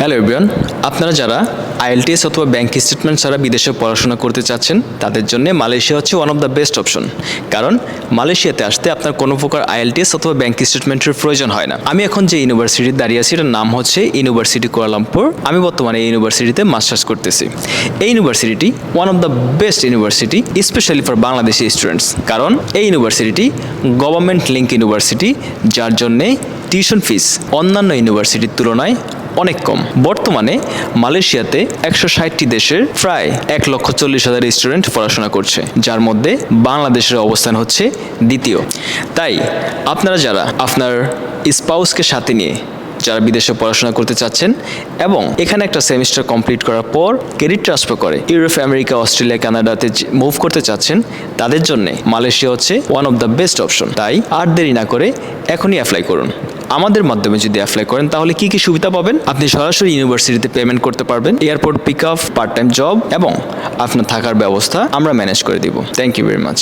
Hello everyone, আপনারা যারা IELTS অথবা ব্যাংক স্টেটমেন্ট ছাড়া বিদেশে পড়াশোনা করতে চাচ্ছেন তাদের জন্য মালয়েশিয়া হচ্ছে one of the best option. কারণ মালয়েশিয়াতে আসতে আপনার কোনো প্রকার আইএলটিএস অথবা ব্যাংক স্টেটমেন্টের প্রয়োজন হয় না। আমি এখন যে ইউনিভার্সিটিতে দাঁড়িয়ে আছি এটার নাম হচ্ছে ইউনিভার্সিটি কুয়ালালামপুর। আমি বর্তমানে এই ইউনিভার্সিটিতে মাস্টার্স করতেছি। এই university one of the best university specially for Bangladeshi students. কারণ এই ইউনিভার্সিটি গভর্নমেন্ট লিঙ্ক ইউনিভার্সিটি, যার জন্যে টিউশন ফিস অন্যান্য ইউনিভার্সিটির তুলনায় অনেক কম। বর্তমানে মালয়েশিয়াতে 160টি দেশের প্রায় 1,40,000 স্টুডেন্ট পড়াশোনা করছে, যার মধ্যে বাংলাদেশের অবস্থান হচ্ছে দ্বিতীয়। তাই আপনারা যারা আপনার স্পাউসকে সাথে নিয়ে যারা বিদেশে পড়াশোনা করতে চাচ্ছেন এবং এখানে একটা সেমিস্টার কমপ্লিট করার পর ক্রেডিট ট্রান্সফার করে ইউরোপ, আমেরিকা, অস্ট্রেলিয়া, কানাডাতে মুভ করতে চাচ্ছেন, তাদের জন্য মালয়েশিয়া হচ্ছে one of the best option. তাই আর দেরি না করে এখনই অ্যাপ্লাই করুন। আমাদের মাধ্যমে যদি অ্যাপ্লাই করেন তাহলে কি কি সুবিধা পাবেন? আপনি সরাসরি ইউনিভার্সিটিতে পেমেন্ট করতে পারবেন, airport pick up, part time job এবং আপনার থাকার ব্যবস্থা আমরা ম্যানেজ করে দিব। Thank you very much.